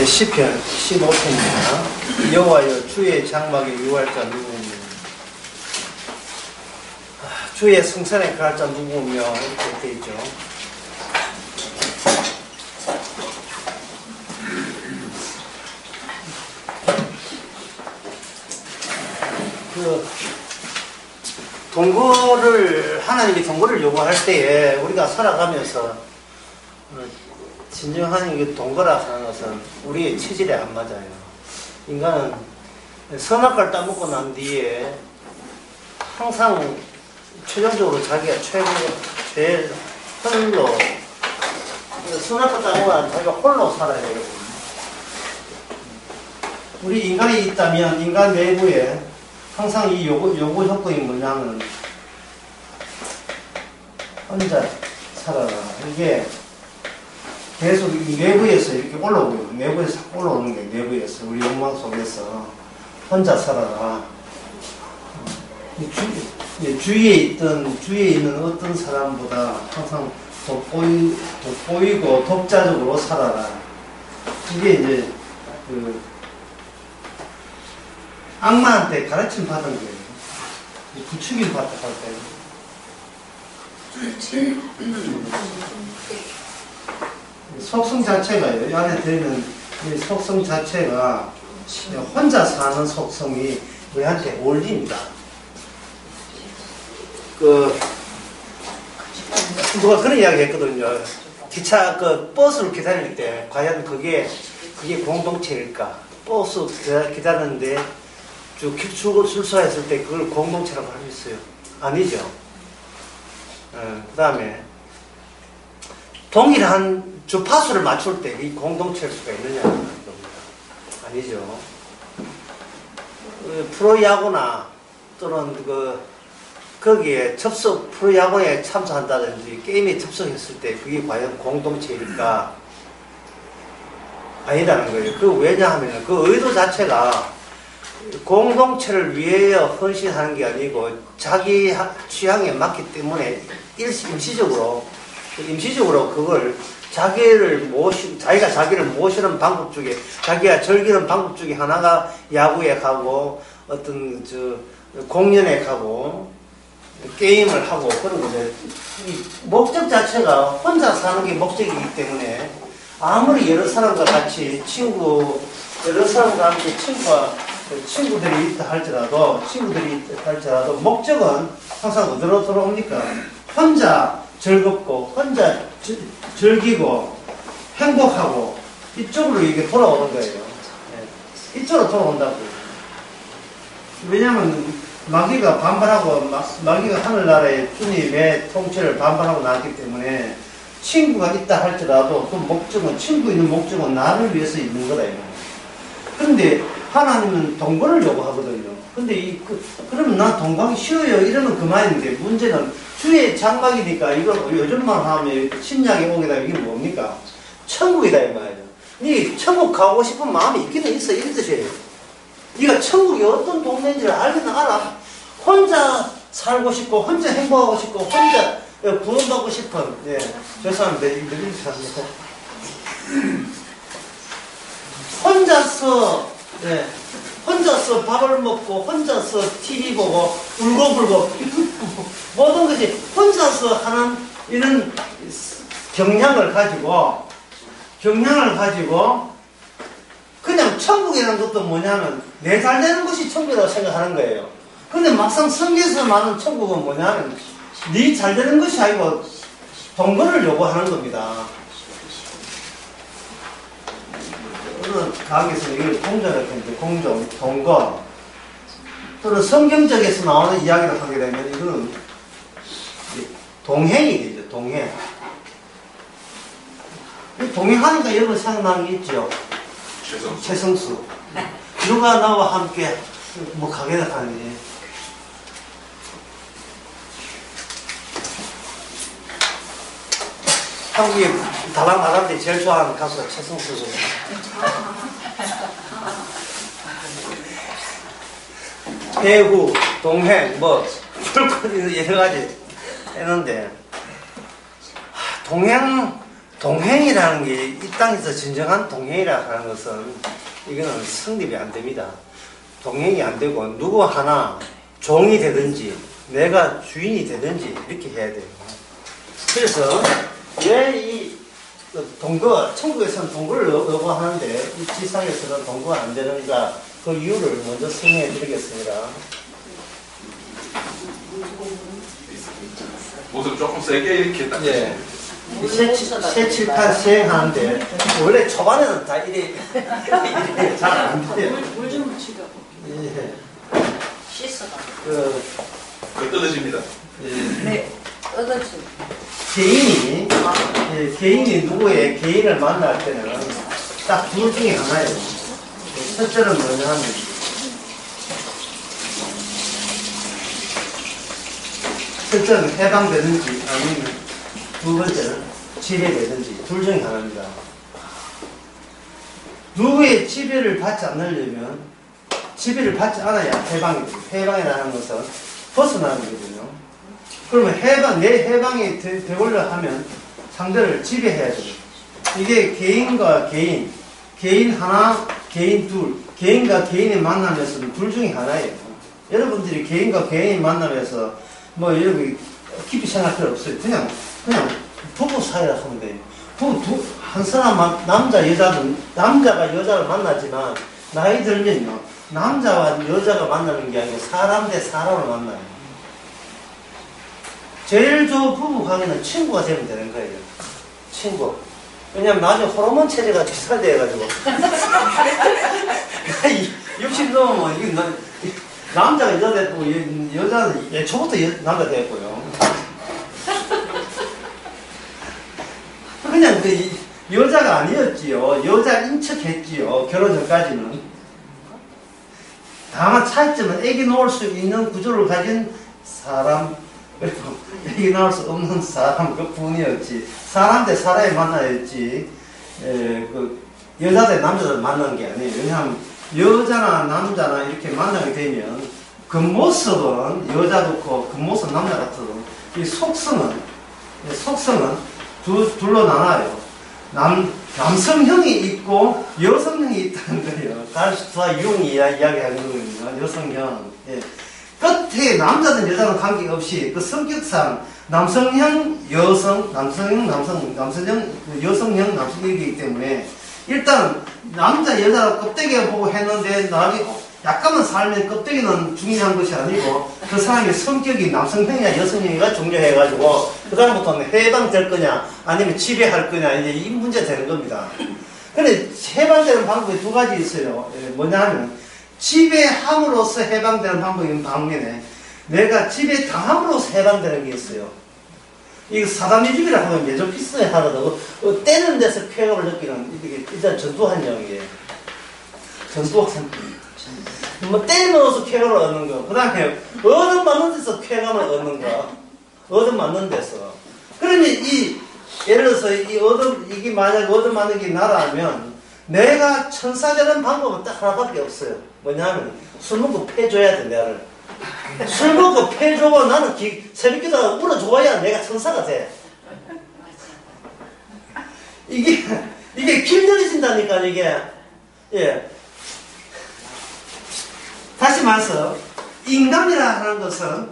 시편 15편입니다. 여호와여 주의 장막에 유할 자 누구며 주의 성산에 거할 자 누구며 이렇게 되어 있죠. 하나님이 동거를 요구할 때에 우리가 살아가면서 진정한 동거라 하는 것은 우리의 체질에 안 맞아요. 인간은 선악과를 따먹고 난 뒤에 항상 최종적으로 자기가 제일 홀로 선악과 따먹고 난 자기가 홀로 살아야 되거든요. 우리 인간이 있다면 인간 내부에 항상 이 요구 조건이 뭐냐면 혼자 살아라. 이게 계속 이 내부에서 이렇게 올라오고, 내부에서 올라오는 게 내부에서, 우리 욕망 속에서 혼자 살아라. 주위에 있는 어떤 사람보다 항상 돋보이고 독자적으로 살아라. 이게 이제 악마한테 가르침 받은 거예요. 부추김 받다 할 때. 속성 자체가요. 이 안에 들어있는 이 속성 자체가 혼자 사는 속성이 우리한테 어울립니다. 누가 그런 이야기 했거든요. 버스를 기다릴 때 과연 그게 공동체일까? 버스 기다리는데 출소했을 때 그걸 공동체라고 할 수 있어요? 아니죠. 그 다음에 동일한 주파수를 맞출 때 이 공동체일 수가 있느냐는 겁니다. 아니죠. 프로야구나 또는 거기에 프로야구에 참석한다든지 게임에 참석했을 때 그게 과연 공동체일까? 아니라는 거예요. 왜냐하면 그 의도 자체가 공동체를 위하여 헌신하는 게 아니고 자기 취향에 맞기 때문에 임시적으로 그걸 자기가 자기를 모시는 방법 중에, 자기가 즐기는 방법 중에 하나가 야구에 가고 어떤 공연에 가고 게임을 하고 그런 거죠. 이 목적 자체가 혼자 사는 게 목적이기 때문에 아무리 여러 사람과 같이 친구들이 있다 할지라도 목적은 항상 어디로 돌아옵니까? 혼자 즐겁고 혼자 즐기고 행복하고 이쪽으로 이게 돌아오는 거예요. 네. 이쪽으로 돌아온다고요. 왜냐하면 마귀가 하늘나라의 주님의 통치를 반발하고 나왔기 때문에 친구가 있다 할지라도 그 목적은, 친구 있는 목적은 나를 위해서 있는 거다. 그런데 하나님은 동거를 요구하거든요. 근데 그러면 난 동거하기 싫어요. 이러면 그만인데, 문제는 주의 장막이니까 이걸 요즘만 하면 신약에 오게 되면 이게 뭡니까? 천국이다 이 말이에요. 네 천국 가고 싶은 마음이 있기는 있어. 이런 뜻이에요. 네가 천국이 어떤 동네인지를 알기는 알아. 혼자 살고 싶고 혼자 행복하고 싶고 혼자 구원받고 싶은, 죄송합니다. 이들이 사실 혼자서 밥을 먹고 혼자서 TV 보고 울고불고 모든 것이 혼자서 하는 이런 경향을 가지고 그냥 천국이라는 것도 뭐냐면 내 잘되는 것이 천국이라고 생각하는 거예요. 근데 막상 성경에서 말하는 천국은 뭐냐면 네 잘되는 것이 아니고 동거를 요구하는 겁니다. 오늘 강의에서 이걸 공존할 텐데, 동거. 또는 성경적에서 나오는 이야기를 하게 되면 이거는 동행이 되죠, 동행. 동행하니까 여러분 생각나는 게 있죠? 최성수. 누가 나와 함께 가게를 하는지. 한국이 다방 나라인데 제일 좋아하는 가수가 최성수 씨. 배우, 동행, 여러 가지 했는데, 동행이라는 게 이 땅에서 진정한 동행이라 하는 것은 이거는 성립이 안 됩니다. 동행이 안 되고 누구 하나 종이 되든지 내가 주인이 되든지 이렇게 해야 돼요. 그래서 왜 이 동거, 천국에서는 동거를 요구하는데 이 지상에서는 동거가 안 되는가, 그 이유를 먼저 설명해 드리겠습니다. 모습 조금 세게 이렇게 딱. 예. 새칠판 시행하는데 원래 초반에는 다 이래 잘 안 돼요. 물 좀 묻히고. 예. 씻어가. 뜯어집니다. 네. 얻어지. 개인이 누구의 개인을 만날 때는 딱 둘 중에 하나예요. 첫째는 뭐냐 하면 첫째는 해방되든지 아니면 두 번째는 지배되든지 둘 중에 하나입니다. 누구의 지배를 받지 않으려면 지배를 받지 않아야 해방이 됩니다. 해방이라는 것은 벗어나는 거거든요. 그러면 내 해방이 되고려 하면 상대를 지배해야 돼요. 이게 개인과 개인 하나, 개인 둘, 개인과 개인이 만나면서는 둘 중에 하나예요. 여러분들이 개인과 개인이 만나면서 뭐 이렇게 깊이 생각할 필요 없어요. 그냥 부부 사이라 하면 돼요. 한 사람 남자가 여자를 만나지만 나이 들면요 남자와 여자가 만나는 게 아니고 사람 대 사람을 만나요. 제일 좋은 부부 관계는 친구가 되면 되는 거예요. 친구. 왜냐면 나중에 호르몬 체제가 비슷해가지고 60 넘으면 남자가 여자 됐고 여자는 예초부터 남자 됐고요. 그냥 여자가 아니었지요. 여자 인척했지요. 결혼 전까지는. 다만 차이점은 애기 놓을 수 있는 구조를 가진 사람, 그리고 애기 낳을 수 없는 사람 그 뿐이었지. 사람 대 사람이 만나야지. 여자 대 남자를 만나는 게 아니에요. 왜냐하면 여자나 남자나 이렇게 만나게 되면 겉모습은 여자도 그 겉모습 남자 같아도 이 속성은 둘로 나눠요. 남성형이 있고 여성형이 있다는 거예요. 가르치와 유용이 이야기하는 거거든요. 여성형. 예. 끝에 남자든 여자든 관계없이 그 성격상 남성형, 여성, 남성형, 여성형, 남성형이기 때문에 일단 남자, 여자 껍데기 보고 했는데 나중에 약간만 살면 껍데기는 중요한 것이 아니고 그 사람의 성격이 남성형이냐 여성형이가 중요해가지고 그 다음부터는 해방될 거냐 아니면 지배할 거냐 이제 이 문제 되는 겁니다. 근데 해방되는 방법이 두 가지 있어요. 뭐냐 하면 지배함으로써 해방되는 방법인 반면에 내가 지배당함으로써 해방되는 게 있어요. 이거 사단이집이라 하면 예전 필수에 하거든. 때리는 데서 쾌감을 느끼는 이게 일단 전투환경이에요. 전투환경. 뭐 때리면서 쾌감을 얻는 거. 그 다음에 얻음 맞는 데서 쾌감을 얻는 거. 얻음 맞는 데서. 그러니 예를 들어서 이게 만약 얻음 맞는 게 나라면 내가 천사 되는 방법은 딱 하나밖에 없어요. 뭐냐면 술 먹고 패줘야 돼, 내를. 술 먹고 패줘고 나는 새벽기도가 울어줘야 내가 천사가 돼. 이게 길들여진다니까, 이게. 예. 다시 말해서, 인간이라 하는 것은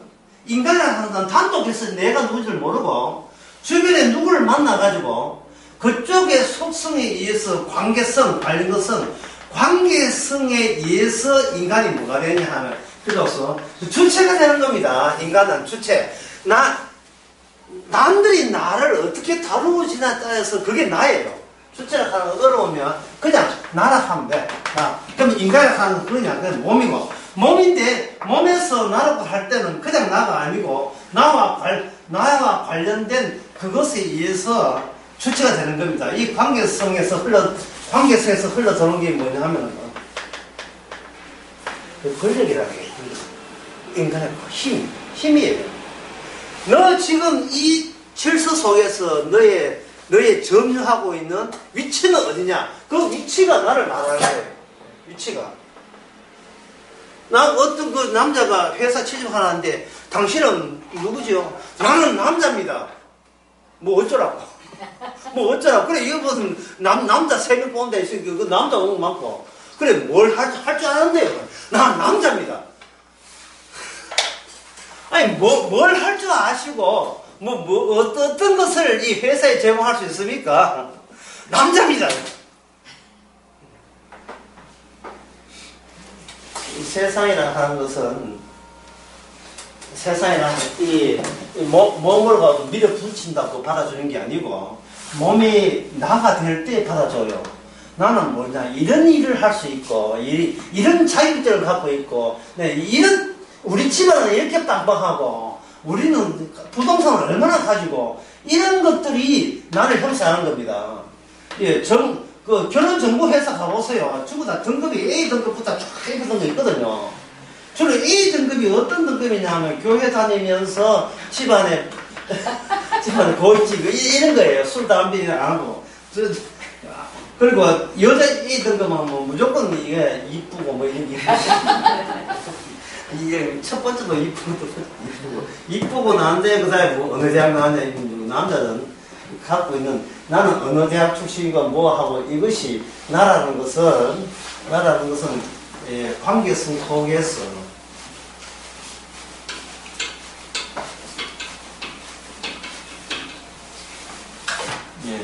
단독해서 내가 누군지를 모르고, 주변에 누구를 만나가지고, 그쪽의 속성에 의해서 관계성, 관계성에 의해서 인간이 뭐가 되냐 하면, 그래서 주체가 되는 겁니다. 인간은 주체. 남들이 나를 어떻게 다루지나 따라서 그게 나예요. 주체가 하는 거 어려우면 그냥 나라 하면 돼. 그럼 인간이 하는 그러냐? 그건 몸이고. 몸인데, 몸에서 나라고 할 때는 그냥 나가 아니고, 나와 관련된 그것에 의해서 주체가 되는 겁니다. 이 관계성에서 흘러들어오는 게 뭐냐 하면, 그 권력이라는 게 인간의 힘이에요. 너 지금 이 질서 속에서 너의 점유하고 있는 위치는 어디냐? 그 위치가 나를 말하는 거예요. 위치가. 어떤 그 남자가 회사 취직하는데 당신은 누구지요? 나는 남자입니다. 뭐 어쩌라고. 뭐 어쩌라. 그래, 이거 무슨 남자 3명 뽑는다 해서 그 남자 너무 많고. 그래, 뭘 할 줄 아는데요. 난 남자입니다. 아니, 뭘 할 줄 아시고, 어떤 것을 이 회사에 제공할 수 있습니까? 남자입니다. 이 세상이라 하는 것은, 세상이라는 이 몸을 가지고 밀어붙인다고 받아주는 게 아니고, 몸이 나가 될 때 받아줘요. 나는 뭐냐, 이런 일을 할 수 있고, 이런 자격증을 갖고 있고, 네, 우리 집안은 이렇게 빵빵하고, 우리는 부동산을 얼마나 가지고, 이런 것들이 나를 형성하는 겁니다. 예, 결혼정보회사 가보세요. 전부 다 등급이 A 등급부터 쫙 이런 거 있거든요. 주로 A 등급이 어떤 등급이냐 하면, 교회 다니면서 집안에 고있지, 이런 거예요. 술, 담배 안 하고. 그리고 여자 A 등급은 뭐 무조건 이게 이쁘고 뭐 이런 게. 이게 첫 번째도 이쁘고 나는데 그 사이에 뭐 어느 대학 나왔냐 이건 남자는 갖고 있는 나는 어느 대학 출신이고 뭐 하고 이것이 나라는 것은 예, 관계성 속에서 예,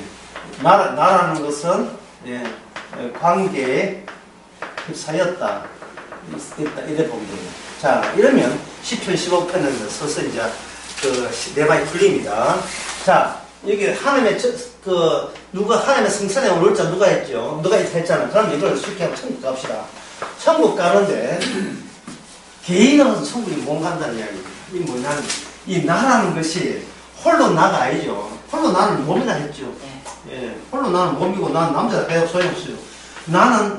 나라는 것은 예, 관계에 휩싸였다. 이래 보면 돼요. 자, 이러면 10편, 15편을 서서 이제 내 말이 풀립니다. 자, 여기 하나님의 하나님의 성산에 오를 자 누가 했죠? 누가 했잖아. 그럼 이걸 쉽게 하고 천국 갑시다. 천국 가는데 개인은 와서 천국이 못 간다는 이야기예요. 이 뭐냐면 이 나라는 것이 홀로 나가 아니죠. 홀로 나는 몸이다 했죠. 예, 홀로 나는 몸이고 나는 남자다 해도 소용없어요. 나는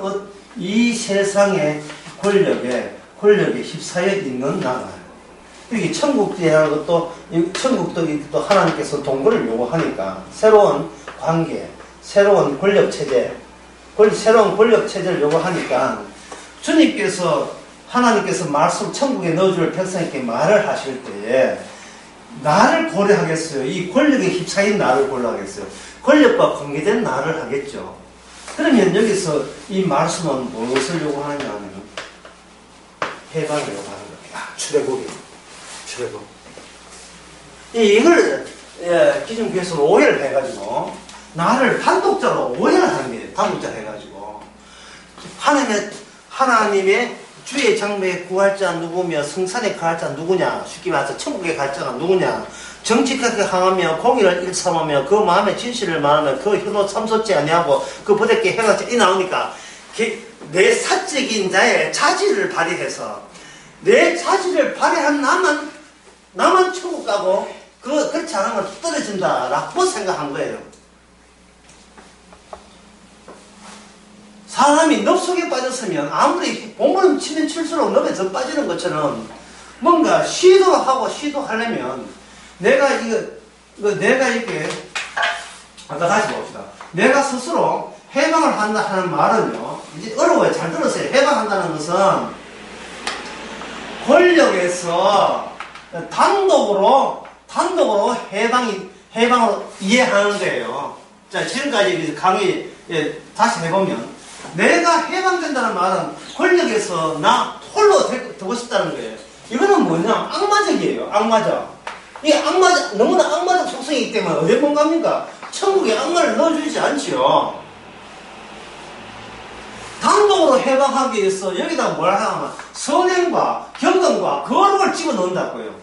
이 세상의 권력에 휩싸여 있는 나라. 여기 천국이라는 것도, 천국도 하나님께서 동거를 요구하니까, 새로운 관계, 새로운 권력체제, 새로운 권력체제를 요구하니까, 하나님께서 말씀, 천국에 넣어줄 백성에게 말을 하실 때에, 나를 고려하겠어요. 이 권력에 휩싸인 나를 고려하겠어요. 권력과 관계된 나를 하겠죠. 그러면 여기서 이 말씀은 무엇을 요구하느냐 하면, 해방을 요구하는 겁니다. 출애굽이에요. 출애굽. 이걸 기존교회에서는 오해를 해가지고 나를 단독자로 오해를 하는 거예요. 단독자로 해가지고 하나님의 주의 장래에 구할 자 누구며 성산에 갈 자 누구냐, 쉽게 말해서 천국에 갈 자가 누구냐, 정직하게 항하며 공의를 일삼으며 그 마음의 진실을 말하며 그 혀도 참솟지 아니하고 그 버릇게 행하지 이 나오니까 내 사적인 자의 자질을 발휘해서 내 자질을 발휘한 나만 천국 가고 그렇지 않으면 떨어진다라고 생각한 거예요. 사람이 늪 속에 빠졌으면 아무리 봉을 치면 칠수록 늪에 더 빠지는 것처럼 뭔가 시도하려면 내가 이렇게 아까 다시 봅시다. 내가 스스로 해방을 한다 하는 말은요, 이제 어려워요. 잘 들으세요. 해방한다는 것은 권력에서 단독으로 해방으로 이해하는 거예요. 자, 지금까지 강의 다시 해보면 내가 해방된다는 말은 권력에서 나 홀로 되고 싶다는 거예요. 이거는 뭐냐? 악마적이에요. 악마적. 이게 너무나 악마적 속성이기 때문에 어디 못 갑니까? 천국에 악마를 넣어주지 않지요. 단독으로 해방하기 위해서 여기다 뭘 하냐면 선행과 경건과 거룩을 집어넣는다고요.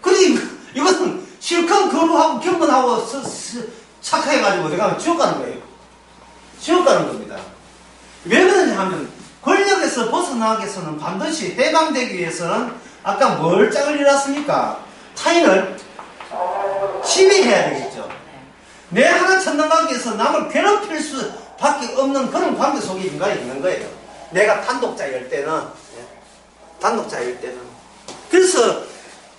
그러니 이것은 실컷 거룩하고 경건하고 착해가지고 어디 가면 지옥 가는 거예요. 지옥 가는 겁니다. 왜 그러냐 하면 권력에서 벗어나기 위해서는 반드시 해방되기 위해서는 아까 뭘 짝을 일었습니까? 타인을 시비해야 되겠죠. 내 하나 천당 가기 위해서 남을 괴롭힐 수밖에 없는 그런 관계 속에 인간이 있는 거예요. 내가 단독자일 때는. 그래서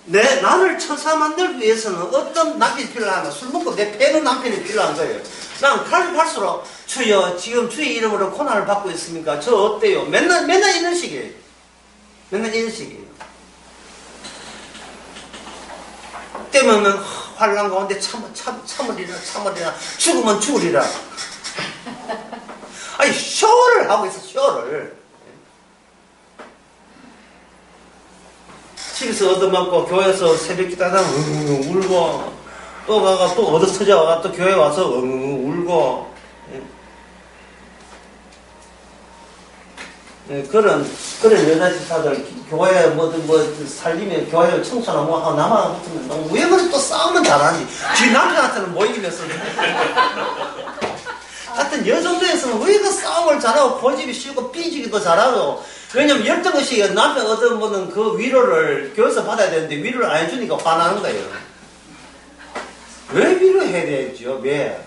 나를 천사 만들기 위해서는 어떤 남편이 필요하면 술 먹고 내 패는 남편이 필요한 거예요. 난 갈수록 주여 지금 주의 이름으로 고난을 받고 있습니까? 저 어때요? 맨날 이런 식이에요. 때문에 환란 가운데 참으리라 죽으면 죽으리라. 아니 쇼를 하고 있어. 쇼를. 집에서 얻어맞고 교회에서 새벽 기도하다 울고 또 가가 또 얻어 터져가 또 교회 와서 울고. 그런 여자 집사들 교회 뭐 살리면 교회 청소나 뭐 하고 남아 붙으면 왜 그래 또 싸우면 잘하니? 지 남편한테는 못 이기면서. 하여튼 여 정도에서는 왜 그 싸움을 잘하고 고집이 쉬고 삐지기도 잘하고. 왜냐면 열등의식이 남편 어떤 분은 그 위로를 교회에서 받아야 되는데 위로를 안 해주니까 화나는 거예요. 왜 위로해야 되죠? 왜?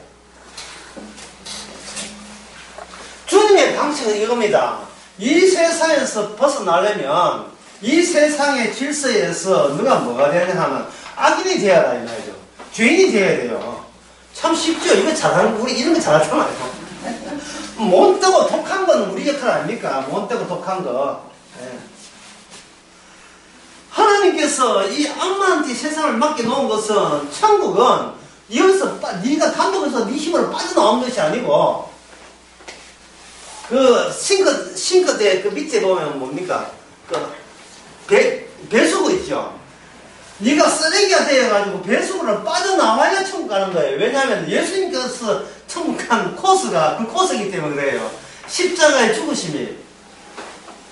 주님의 방식은 이겁니다. 이 세상에서 벗어나려면 이 세상의 질서에서 누가 뭐가 되냐 하면 악인이 되어야 이 말이죠. 죄인이 되어야 돼요. 참 쉽죠. 이거 잘하는 거, 우리 이런 거 잘하잖아요. 못되고 독한 건 우리 역할 아닙니까? 못되고 독한 거. 예. 하나님께서 이 악마한테 세상을 맡겨놓은 것은 천국은 여기서 네가 감독해서 네 힘으로 빠져나오는 것이 아니고 그 싱크대 그 밑에 보면 뭡니까? 그 배수구 있죠. 네가 쓰레기가 되어가지고 배수구를 빠져나와야 천국 가는 거예요. 왜냐하면 예수님께서 천국 간 코스가 그 코스이기 때문에 그래요. 십자가의 죽으심이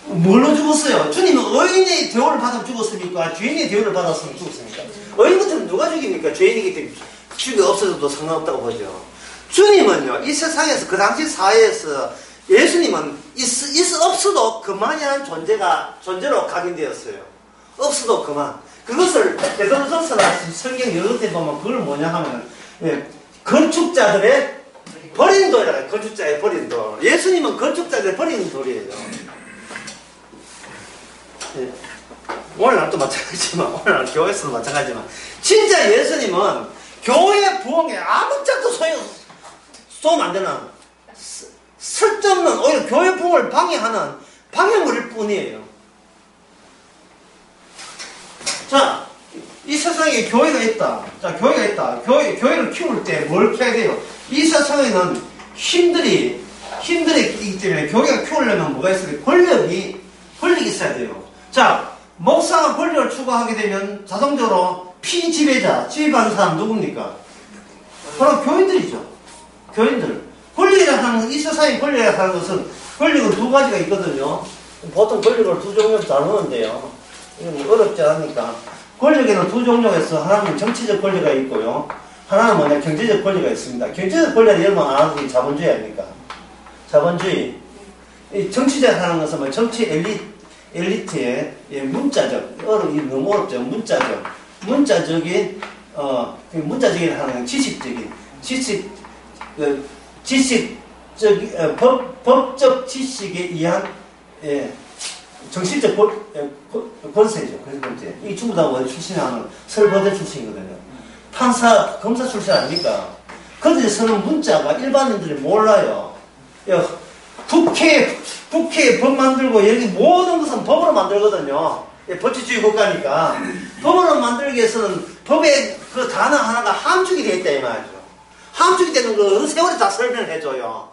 뭘로 죽었어요? 주님은 의인의 대우를 받아 죽었습니까? 죄인의 대우를 받았으면 죽었습니까? 의인 같으면 누가 죽입니까? 죄인이기 때문에 죽이 없어져도 상관없다고 보죠. 주님은요, 이 세상에서 그 당시 사회에서 예수님은 없어도 그만이라는 존재로 각인되었어요. 없어도 그만. 그것을 베드로전서나 성경 여러 때 보면 그걸 뭐냐 하면 건축자들의 버린 돌이라. 건축자의 버린 돌. 예수님은 건축자들의 버린 돌이에요. 오늘날도 마찬가지지만 오늘날 교회에서도 마찬가지지만 진짜 예수님은 교회 부흥에 아무짝도 소용 안 되는 쓸데없는 오히려 교회 부흥을 방해하는 방해물일 뿐이에요. 자, 이 세상에 교회가 있다. 자, 교회가 있다. 교회를 키울 때 뭘 해야 돼요? 이 세상에는 힘들이 있기 때문에 교회가 키우려면 뭐가 있어야 돼요? 권력이 있어야 돼요. 자, 목사가 권력을 추구하게 되면 자동적으로 지배하는 사람 누굽니까? 바로 교인들이죠. 교인들. 권력이라고 하는 건, 이 세상의 권력이라고 하는 것은 권력은 두 가지가 있거든요. 보통 권력을 두 종류로 나누는데요. 이건 어렵지 않으니까. 권력에는 두 종류가 있어. 하나는 정치적 권리가 있고요. 하나는 뭐냐, 경제적 권리가 있습니다. 경제적 권리는 여러분 아는 자본주의 아닙니까? 자본주의. 이 정치적 하는 것은 뭐 정치 엘리트의 문자적, 너무 어렵죠. 문자적인 하는 건 법적 지식에 의한, 정신적 권세죠. 그래서 이 전부 다 어디 출신하는 설거대 출신이거든요. 판사, 검사 출신 아닙니까? 그들이 쓰는 문자가 일반인들이 몰라요. 국회에 법 만들고 여기 모든 것은 법으로 만들거든요. 법치주의 국가니까. 법으로 만들기 위해서는 법의 그 단어 하나가 함축이 되어 있다 이 말이죠. 함축이 되는 거 어느 세월에 다 설명을 해줘요.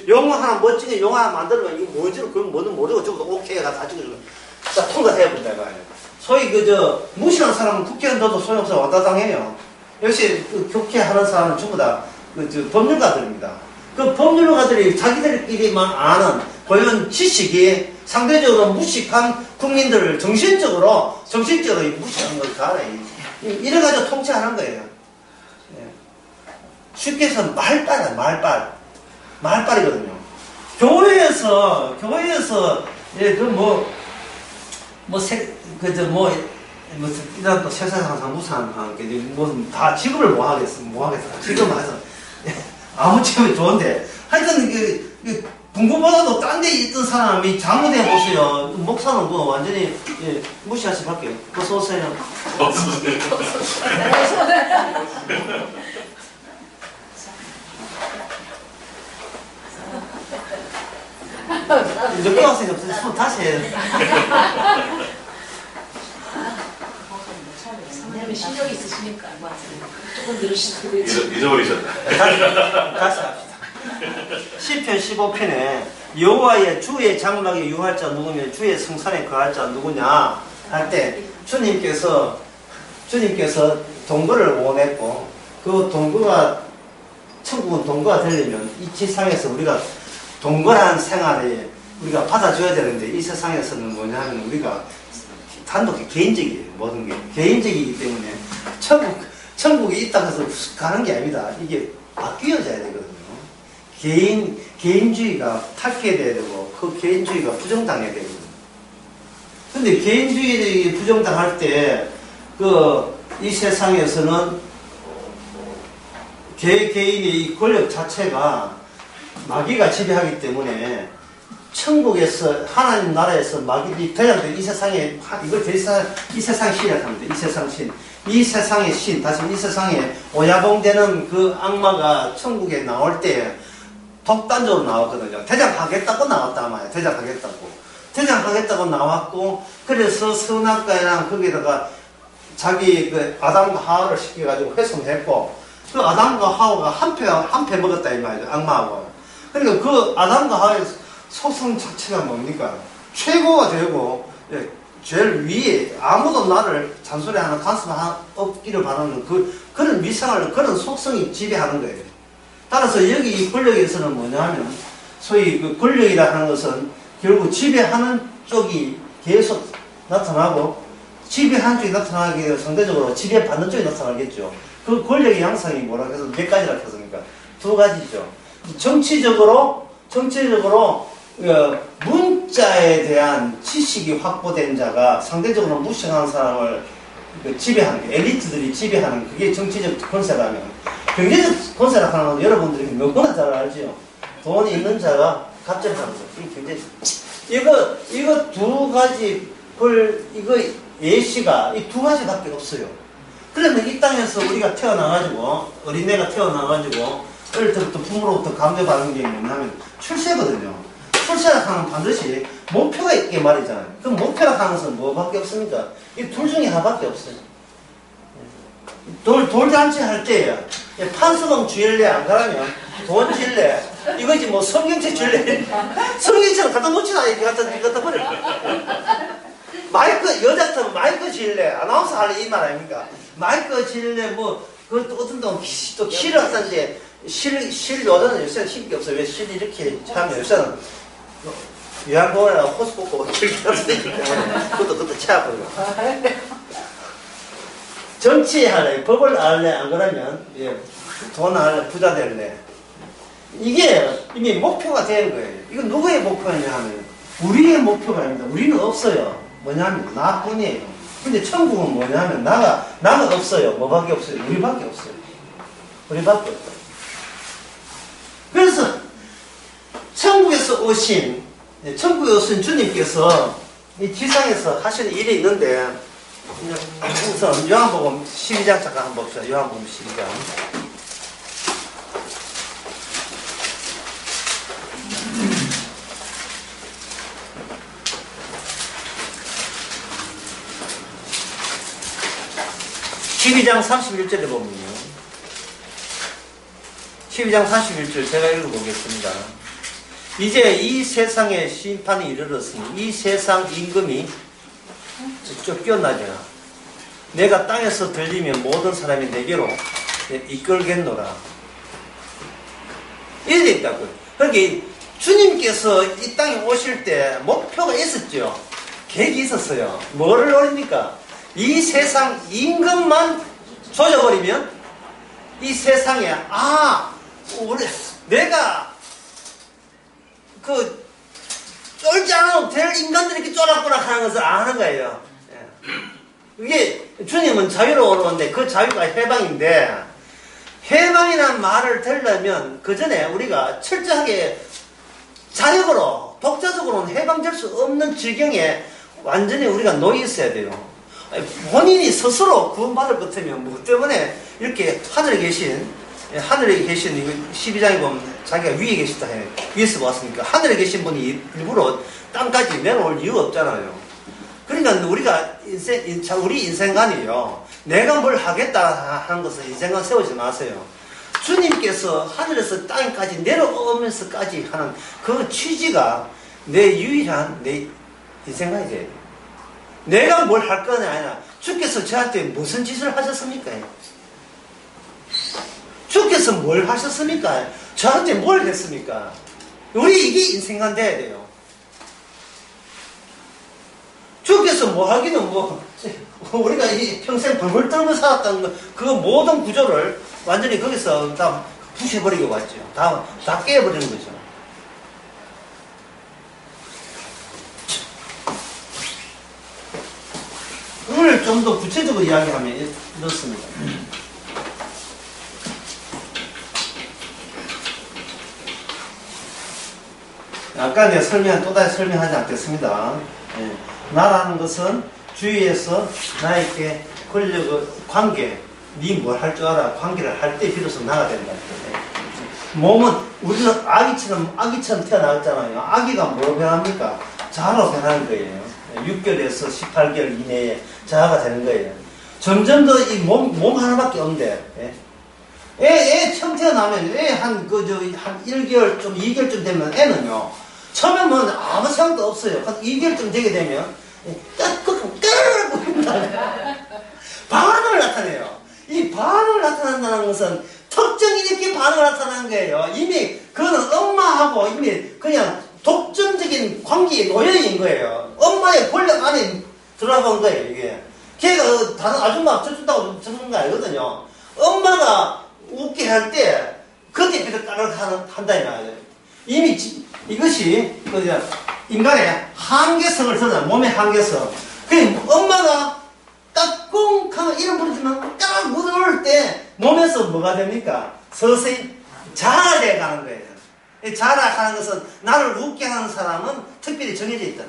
영어 하나 멋지게 영어 하나 만들면 이거 뭔지를 그건 뭐든 모르고 저것도 오케이가 다 찍어주고 자 통과해본다 이 말이에요. 소위 무시하는 사람은 국회의원 넣어도 소용없어 왔다 당해요. 역시 국회 하는 사람은 전부 다 법률가들입니다. 그 법률가들이 자기들끼리만 아는 그런 지식이 상대적으로 무식한 국민들을 정신적으로 무시하는 걸 다 알아요. 이래가지고 통치하는 거예요. 쉽게 해서 말빨이거든요. 교회에서 이런 또 세상에 항상 무사한 게 무슨 다 직업을 뭐 하겠어. 직업만 해서 아무 직업이 좋은데 하여튼 공부보다도 딴 데 있던 사람이 잘못해 보세요. 목사는 뭐 완전히 무시할 수밖에. 어서 오세요. 늦게 왔으니까 손 다시 해. 하나님은 신경이 있으시니까 조금 늘으시도 되지. 잊어버리셨다. 다시 합시다. 시편 15편에 여호와의 주의 장막에 유할 자 누구며 주의 성산에 거할 자 누구냐 할 때 주님께서 동거를 원했고 그 동거가 천국은 동거가 되려면 이 지상에서 우리가 동거한 생활에 우리가 받아줘야 되는데 이 세상에서는 뭐냐면 우리가 단독 개인적이에요. 모든 게 개인적이기 때문에 천국이 있다고 해서 가는 게 아닙니다. 이게 바뀌어져야 되거든요. 개인주의가 탈피해야 되고 그 개인주의가 부정당해야 되거든요. 근데 개인주의 부정당할 때 이 세상에서는 개인의 이 권력 자체가 마귀가 지배하기 때문에 천국에서 하나님 나라에서 마귀들이 대장된 이 세상에 이 세상 신이라고 합니다. 이 세상 신. 이 세상의 신, 다시 이 세상에 오야봉되는 그 악마가 천국에 나올 때 독단적으로 나왔거든요. 대장하겠다고 나왔단 말이에요. 대장하겠다고 나왔고, 그래서 선악과랑 거기다가 자기 그 아담과 하와를 시켜가지고 회송했고, 그 아담과 하와가 한 패 먹었다 이 말이죠. 악마하고. 그러니까 그 아담과 하와의 속성 자체가 뭡니까? 최고가 되고, 제일 위에 아무도 나를 잔소리하는 가슴 없기를 바라는 그런 미상을, 그런 속성이 지배하는 거예요. 따라서 여기 이 권력에서는 뭐냐면, 소위 그 권력이라 하는 것은 결국 지배하는 쪽이 계속 나타나고, 지배하는 쪽이 나타나게 되면 상대적으로 지배받는 쪽이 나타나겠죠. 그 권력의 양상이 뭐라 해서 몇 가지라 했습니까? 두 가지죠. 정치적으로 문자에 대한 지식이 확보된 자가 상대적으로 무식한 사람을 지배하는 게, 엘리트들이 지배하는 그게 정치적 권세라면, 경제적 권세라 하는 건 여러분들이 너무나 잘 알지요. 돈이 있는 자가 갑질하는 거. 이게 경제. 이거 두 가지 이거 예시가 이 두 가지밖에 없어요. 그러면 이 땅에서 우리가 태어나가지고, 어린애가 태어나가지고, 어릴 때부터 부모로부터 감정받는 게 뭐냐면 출세거든요. 출세라 하면 반드시 목표가 있게 말이잖아요. 그럼 목표라 하는 것은 뭐밖에 없습니까? 이 둘 중에 하나밖에 없어요. 돌잔치 할 때 판서방 줄래 안 가라면 돈 줄래? 이거지 뭐 성경책 줄래? 성경책은 갖다 놓지나 이렇게 갖다 버려. 마이크 여자 같으면 마이크 줄래? 아나운서 할래 이 말 아닙니까? 마이크 줄래 뭐 그것도 어떤 또 실을 하는데 실 요새는 힘이 없어요. 왜 실 이렇게 하면 요새는 요양보호나 호수 뽑고 이렇게 하는데 그것도 채워버려. 정치할래, 법을 알래, 안 그러면 돈 알래, 부자 될래. 이게 이미 목표가 되는 거예요. 이건 누구의 목표냐 하면 우리의 목표가 아닙니다. 우리는 없어요. 뭐냐면 나뿐이에요. 근데 천국은 뭐냐면 나가 없어요. 뭐밖에 없어요? 우리밖에 없어요. 우리밖에 없어요. 그래서 천국에 오신 주님께서 이 지상에서 하시는 일이 있는데, 우선 요한복음 12장 잠깐 한번 봅시다. 요한복음 12장. (12장) 31절에 보면요. 12장 41절 제가 읽어보겠습니다. 이제 이 세상에 심판이 이르렀으니 이 세상 임금이 쫓겨나자 내가 땅에서 들리면 모든 사람이 내게로 이끌겠노라. 이래 있다고요. 그러니까 주님께서 이 땅에 오실 때 목표가 있었죠. 계획이 있었어요. 뭐를 노립니까? 이 세상 임금만 조져버리면 이 세상에 내가 쫄지 않아도 될 인간들이 이렇게 쫄았구나 하는 것을 아는 거예요. 이게 주님은 자유로 오는데 그 자유가 해방인데, 해방이라는 말을 들려면 그 전에 우리가 철저하게 자력으로 독자적으로는 해방될 수 없는 지경에 완전히 우리가 놓여 있어야 돼요. 본인이 스스로 구원받을 것 같으면 뭐 때문에 이렇게 하늘에 계신 이거 12장에 보면 자기가 위에 계시다 해. 위에서 왔으니까 하늘에 계신 분이 일부러 땅까지 내려올 이유가 없잖아요. 그러니까 우리가 우리 인생관이요. 내가 뭘 하겠다 하는 것은 인생관 세우지 마세요. 주님께서 하늘에서 땅까지 내려오면서까지 하는 그 취지가 내 유일한 내 인생관이 돼야 돼요. 내가 뭘 할 거냐 아니라 주께서 저한테 무슨 짓을 하셨습니까? 주께서 뭘 하셨습니까? 저한테 뭘 했습니까? 우리 이게 인생관 돼야 돼요. 주께서 뭐 하기는 우리가 이 평생 벌벌 떨고 살았던 그 모든 구조를 완전히 거기서 다 부셔버리고 왔죠. 다 깨버리는 거죠. 오늘 좀 더 구체적으로 이야기하면 이렇습니다. 아까 내가 또다시 설명하지 않겠습니다. 예. 나라는 것은 주위에서 나에게 권력의 관계, 니 뭘 할 줄 알아? 관계를 할 때 비로소 나가 된다. 몸은 우리는 아기처럼 태어나왔잖아요. 아기가 뭐로 변합니까? 자아로 변하는 거예요. 6개월에서 18개월 이내에 자아가 되는 거예요. 점점 더 이 몸 하나밖에 없는데, 애 처음 태어나면 한 1개월, 2개월쯤 되면 애는요, 처음에 뭐 아무 생각도 없어요. 한 2개월쯤 되게 되면, 반응을 나타내요. 이 반응을 나타난다는 것은 특정 이렇게 반응을 나타나는 거예요. 이미 그거는 엄마하고 이미 그냥 독점적인 관계에 놓여있는 거예요. 엄마의 권력 안에 들어간 거예요, 이게. 걔가 다른 아줌마 져준다고 져주는 거 아니거든요. 엄마가 웃게 할 때, 그때 비도 까르르 한다, 이 말이에요. 이미 이것이, 인간의 한계성을 드러나, 몸의 한계성. 그 엄마가 딱 꽁하면 이름 부르지만 딱 물을 때 몸에서 뭐가 됩니까? 서서히 자라돼 가는 거예요. 자라하는 것은 나를 웃게 하는 사람은 특별히 정해져 있다.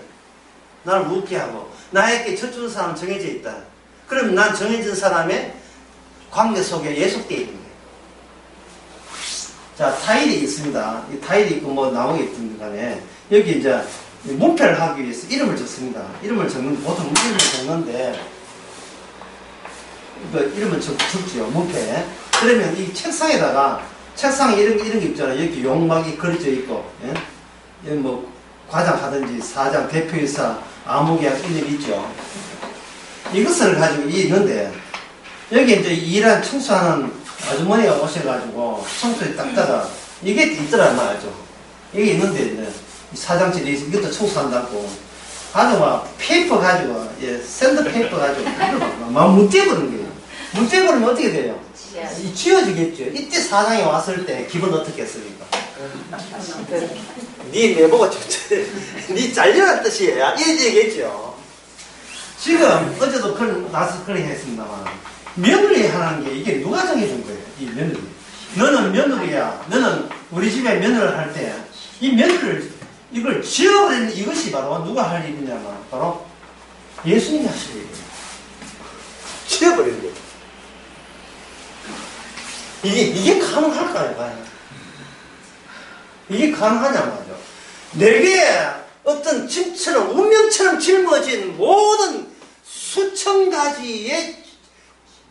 나를 웃게 하고 나에게 젖주는 사람은 정해져 있다. 그럼 난 정해진 사람의 관계 속에 예속되어 있는 거예요. 자, 타일이 있습니다. 이 타일이 있고 뭐 나오겠든 간에 여기 이제 문패를 하기 위해서 이름을 적습니다. 보통 이름을 적는데 이름을 적지요, 문패에. 그러면 이 책상에 이런 게 있잖아요. 여기 용막이 그려져 있고, 예? 여기 뭐 과장 하든지 사장, 대표이사, 암흑약 이런 게 있죠. 이것을 가지고 있는데 여기 이제 일한 청소하는 아주머니가 오셔가지고 청소에 닦다가 이게 있더란 말이죠. 이게 있는데 이제 사장실에 이것도 청소한다고 아주 막 페이퍼 가지고 샌드페이퍼 가지고 막 문대버리는 거예요. 문대버리면 어떻게 돼요? 지워지겠죠. 이때 사장이 왔을 때 기분 어떻겠습니까? 니 내보고 니 잘려란 뜻이에요. 이런 얘기겠죠. 지금 어제도 나서 그런 했습니다만 며느리 하는 게 이게 누가 정해준 거예요? 이 며느리. 너는 며느리야. 너는 우리 집에 며느리를 할 때 이 며느리를 이걸 지어버리는 이것이 바로 누가 할 일이냐면 바로 예수님이 하실 일이에요. 지어버리는 거예요. 이게 가능할까요? 과연? 이게 가능하냐 말이죠. 내게 어떤 짐처럼 운명처럼 짊어진 모든 수천 가지의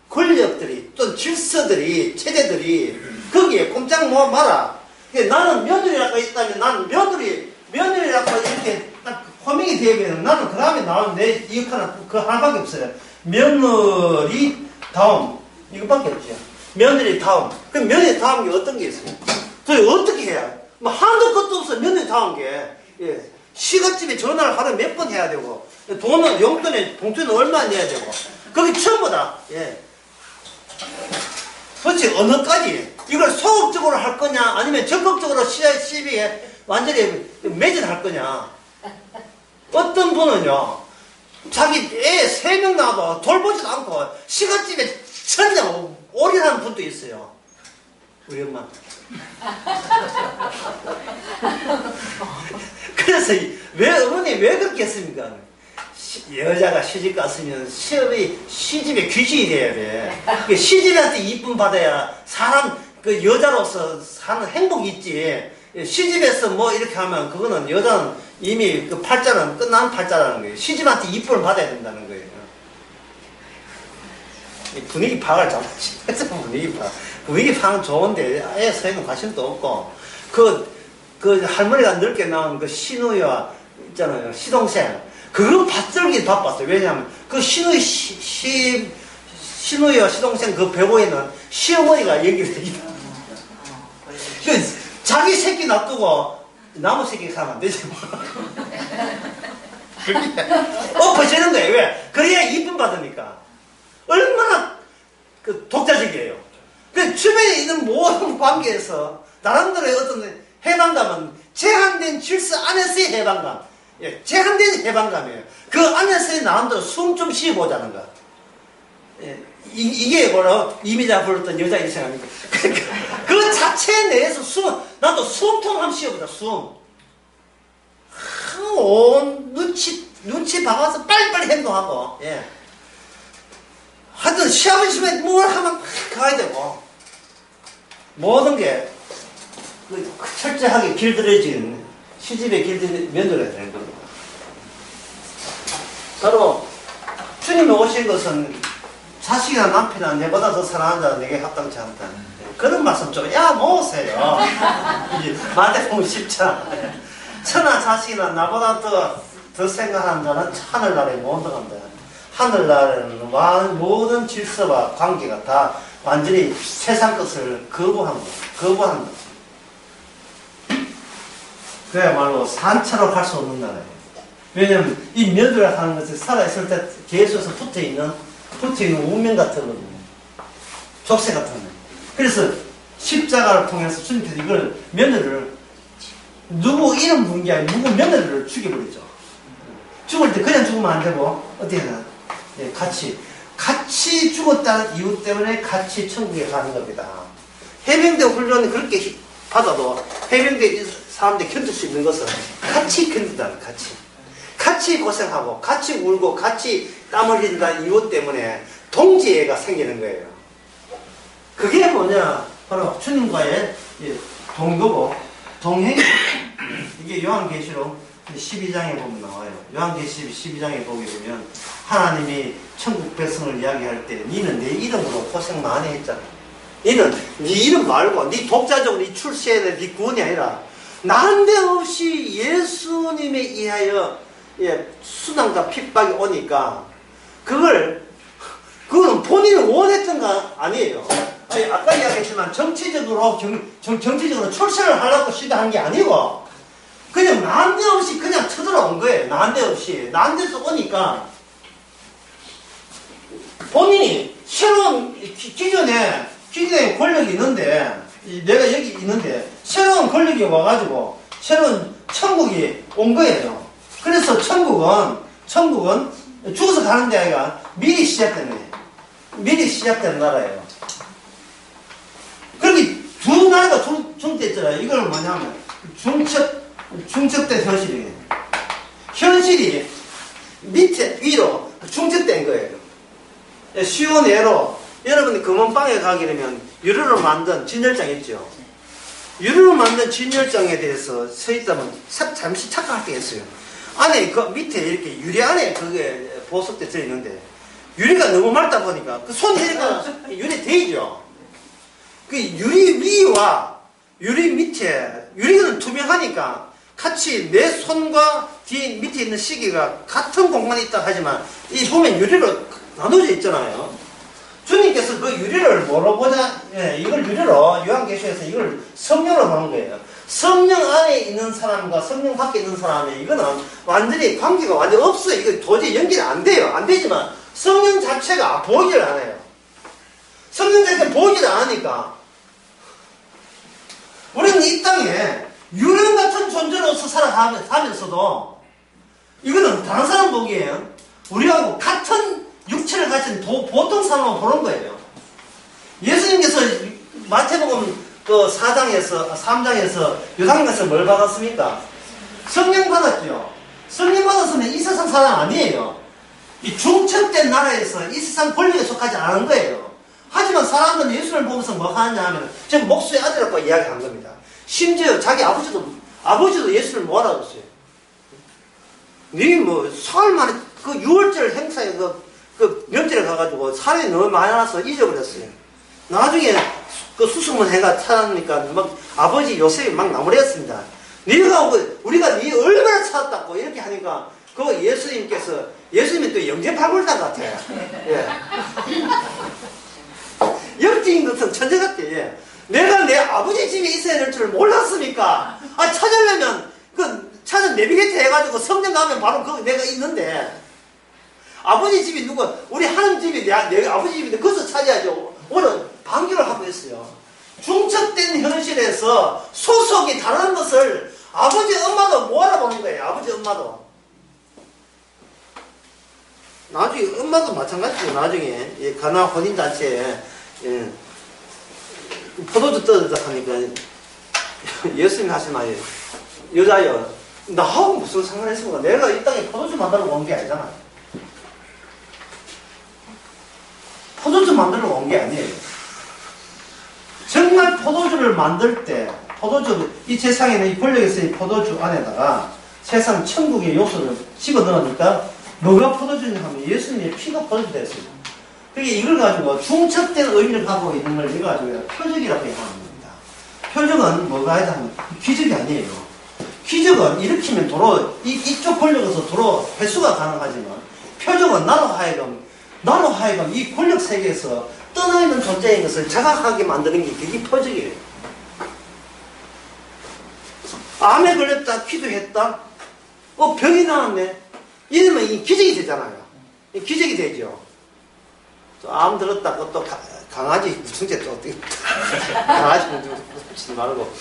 권력들이 또 질서들이 체제들이 거기에 꼼짝 못 마라. 나는 며느리라고 있다면 나는 며느리라고 이렇게 딱 호명이 되면 나는 그 다음에 나오는 내 역할은 그 하나밖에 없어요. 며느리 다음 이것밖에 없죠. 며느리 다음. 그럼 며느리 다음 게 어떤 게 있어요? 도대체 어떻게 해야? 뭐 한도 끝도 없어. 며느리 다음 게. 시가집에 전화를 하루에 몇 번 해야 되고 돈은 용돈에 봉투는 얼마 내야 되고 거기 전부 다. 도대체 어느까지 이걸 소극적으로 할 거냐 아니면 적극적으로 시비에 완전히 매진할 거냐. 어떤 분은요 자기 애 3명 낳아도 돌보지도 않고 시가집에 전혀 올인하는 분도 있어요. 우리 엄마. 그래서 어머니 왜 그렇게 했습니까? 여자가 시집 갔으면 시집에 귀신이 돼야 돼. 시집한테 이쁨 받아야 사람 그 여자로서 사는 행복이 있지. 시집에서 뭐 이렇게 하면 그거는 여자는 이미 그 팔자는 끝난 팔자라는 거예요. 시집한테 이쁨을 받아야 된다는 거예요. 이 분위기 파악을 잘하시면서 분위기 파악은 좋은데 아예 서에는 관심도 없고 그 할머니가 넓게 나온 그 시누이와 있잖아요. 시동생 그거 받들기 바빴어요. 왜냐하면 그 시누이와 시동생 그 배우에는 시어머니가 연결되어 있다. 자기 새끼 놔두고 나무 새끼 가면 안 되지 뭐. 그게 엎어지는 거예요. 왜? 그래야 이쁨 받으니까. 얼마나 그 독자적이에요. 그 주변에 있는 모든 관계에서 나름대로의 어떤 해방감은 제한된 질서 안에서의 해방감. 예, 제한된 해방감이에요. 그 안에서의 나름대로 숨 좀 쉬어보자는 거. 예, 이게 뭐라 이미자 불렀던 여자 인생입니까? 그 자체 내에서 나도 숨통 한번 쉬어보자, 숨. 온 눈치 봐가서 빨리빨리 행동하고, 예. 하여튼 시합을 시면 뭘 하면 가야 되고, 모든 게 철저하게 길들여진 시집에 길들여진 면도가 되는 겁니다. 바로 주님이 오신 것은 자식이나 남편이나 내보다 더 사랑하는 자는 내게 합당치 않다. 그런 말씀 좀 모으세요. 마태복음 10장. 천하 자식이나 나보다 더 생각하는 자는 하늘나라에 못 들어간다. 하늘나라는 모든 질서와 관계가 다 완전히 세상 것을 거부한다. 그야말로 산차로 갈 수 없는 나라예요. 왜냐하면 이 면도를 하는 것이 살아있을 때 계속해서 붙어있는 운명 같거든요. 족쇄 같은 거예요. 그래서 십자가를 통해서 주님께서 이걸 며느리를 누구 이름 부른 게 아니라 누구 며느리를 죽여버리죠. 죽을 때 그냥 죽으면 안 되고 어떻게 해야 되나? 예, 같이 죽었다는 이유 때문에 같이 천국에 가는 겁니다. 해병대 훈련을 그렇게 받아도 해병대 사람들이 견딜 수 있는 것은 같이 견딘다는 같이 고생하고 같이 울고 같이 땀 흘린다는 이유 때문에 동지애가 생기는 거예요. 그게 뭐냐? 바로 주님과의 동거고 동행. 이게 요한계시록 12장에 보면 나와요. 요한계시록 12장에 보게 되면 하나님이 천국 백성을 이야기할 때 니는 내 이름으로 고생 많이 했잖아. 니는 네 이름 말고 네 독자적으로 네 출세해야 될 네 구원이 아니라 난데없이 예수님에 의하여 수난과 핍박이 오니까 그거는 본인이 원했던 거 아니에요. 아니, 아까 이야기했지만 정치적으로 출세를 하려고 시도한 게 아니고 그냥 난데없이 그냥 쳐들어온 거예요. 난데서 오니까 본인이 새로운 기존에 권력이 있는데 내가 여기 있는데 새로운 권력이 와가지고 새로운 천국이 온 거예요. 그래서 천국은 죽어서 가는 데 아니라 미리 시작된 나라예요. 그렇게 두 나라가 중대했잖아요. 이걸 뭐냐면 중첩된 현실이에요. 현실이 밑에 위로 중첩된 거예요. 쉬운 예로 여러분이 금은방에 가게 되면 유리로 만든 진열장 있죠. 유리로 만든 진열장에 대해서 서 있다면 잠시 착각할 게 있어요. 안에 그 밑에 이렇게 유리 안에 그게 보석대 들어있는데 유리가 너무 맑다 보니까 그 손 대니까 유리 데이죠. 그 유리 위와 유리 밑에 유리는 투명하니까 같이 내 손과 뒤에 밑에 있는 시계가 같은 공간에 있다 하지만 이 보면 유리로 나눠져 있잖아요. 주님께서 그 유리를 뭐로 보자? 이걸 유리로 요한계시록에서 이걸 성령으로 보는 거예요. 성령 안에 있는 사람과 성령 밖에 있는 사람의 이거는 완전히 관계가 완전 없어요. 이거 도저히 연결이 안 돼요. 안 되지만 성령 자체가 보이질 않아요. 성령 자체가 보이질 않으니까 우리는 이 땅에 유령 같은 존재로서 살아가면서도 이거는 다른 사람 보기에는 우리하고 같은 육체를 가진 보통 사람만 보는 거예요. 예수님께서 마태복음 그 3장에서 요단강에서 뭘 받았습니까? 성령 받았죠. 성령 받았으면 이 세상 사람 아니에요. 이 중첩된 나라에서 이 세상 권력에 속하지 않은 거예요. 하지만 사람들은 예수를 보면서 뭐 하느냐 하면 지금 목수의 아들이라고 이야기한 겁니다. 심지어 자기 아버지도 예수를 못 알아줬어요. 니 뭐 사흘 만에 그 6월절 행사에 그 명절에 가가지고 사람이 너무 많이 나서 잊어버렸어요. 나중에 그 수소문 해가 찾아니까 막 아버지 요셉이 막 나무랬습니다. 우리가 네 얼마나 찾았다고 이렇게 하니까 그 예수님이 또 영재파골단 같아. 예. 영적인 것은 천재 같아. 예. 내가 내 아버지 집에 있어야 될 줄 몰랐으니까 찾으려면 찾은 내비게이터 해가지고 성전 가면 바로 거기 내가 있는데 아버지 집이 우리 하나님 집이 내 아버지 집인데 거기서 찾아야죠. 오늘 방기를 하고 있어요. 중첩된 현실에서 소속이 다른 것을 아버지 엄마도 못 알아보는 거예요. 아버지 엄마도. 나중에 엄마도 마찬가지죠. 나중에 가나 혼인잔치에 포도주 떠들다 하니까 예수님이 하신 말이에요. 여자여 나하고 무슨 상관있습니까? 내가 이 땅에 포도주 만들러 온 게 아니잖아. 포도주 만들러 온 게 아니에요. 정말 포도주를 만들 때 이 세상에는 이 권력에서 이 포도주 안에다가 세상 천국의 요소를 집어넣으니까 뭐가 포도주냐 하면 예수님의 피가 포도주 됐어요. 그게 이걸 가지고 중첩된 의미를 갖고 있는 걸 이거 가지고 표적이라고 얘기하는 겁니다. 표적은 뭐가 하다 하면 기적이 아니에요. 기적은 일으키면 도로 이쪽 권력에서 도로 회수가 가능하지만 표적은 나로 하여금 이 권력 세계에서 떠나있는 존재인 것을 자각하게 만드는 게 그게 표적이에요. 암에 걸렸다 기도했다 병이 나왔네 이러면 이 기적이 되잖아요. 기적이 되죠. 암 들었다 또 강아지 무슨죄 또 어떻게 강아지 무슨지 말고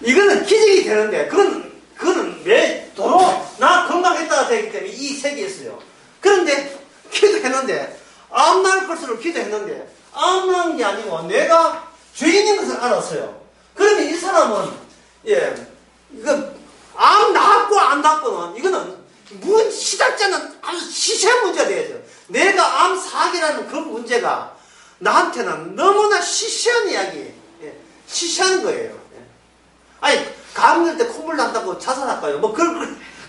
이거는 기적이 되는데 그거는 왜 도로 나 건강했다가 되기 때문에 이 세계에 있어요. 그런데 기도했는데 암 날 것으로 기도했는데 암 난 게 아니고 내가 죄인인 것을 알았어요. 그러면 이 사람은 이거 암 낫고 안 낫고는 이거는 시작자는 아주 시시한 문제가 되어야죠. 내가 암 사기라는 그 문제가 나한테는 너무나 시시한 이야기, 시시한 거예요. 아니 감기 때 콧물 난다고 자살할까요?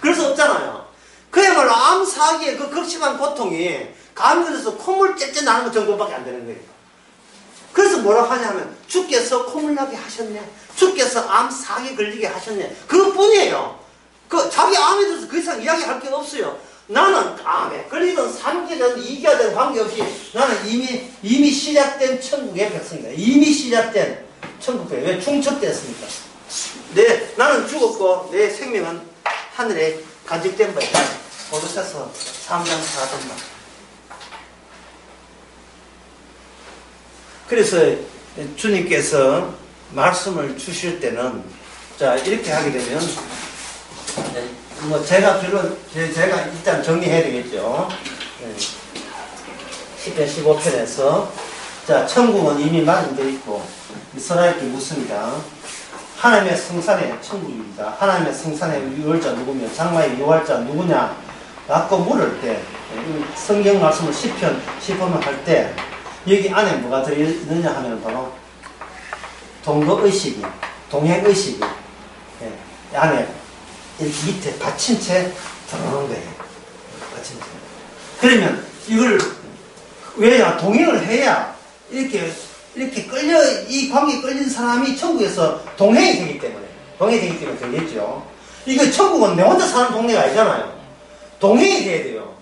그럴 수 없잖아요. 그야말로 암 사기의 그 극심한 고통이 감기 걸려서 콧물 째째 나는 것 정도밖에 안 되는 거예요. 그래서 뭐라고 하냐면 주께서 콧물 나게 하셨네. 주께서 암 사기 걸리게 하셨네. 그것뿐이에요. 자기 암에 대해서 그 이상 이야기할 게 없어요. 나는 암에 걸리든 3기든 2기든 관계없이 나는 이미 시작된 천국의 백성이다. 이미 시작된 천국에 왜 중첩됐습니까? 나는 죽었고 내 생명은 하늘에 간직된 바다. 고로새서 3장 4절만. 그래서 주님께서 말씀을 주실 때는 자 이렇게 하게 되면 제가 일단 정리해야 되겠죠. 10편 15편에서 자 천국은 이미 마련되어 있고 선하게 묻습니다. 하나님의 성산의 천국입니다. 하나님의 성산의 유월자 누구며 장마의 유월자 누구냐 라고 물을 때 성경 말씀을 10편 15편 할 때 여기 안에 뭐가 들어있느냐 하면 바로 동거의식이 동행의식이 안에 이렇게 밑에 받친 채 들어오는 거예요. 받친 채. 그러면 이걸 왜야 동행을 해야 이렇게 이 관계에 끌린 사람이 천국에서 동행이 되기 때문에 되겠죠. 이거 천국은 내 혼자 사는 동네가 아니잖아요. 동행이 돼야 돼요.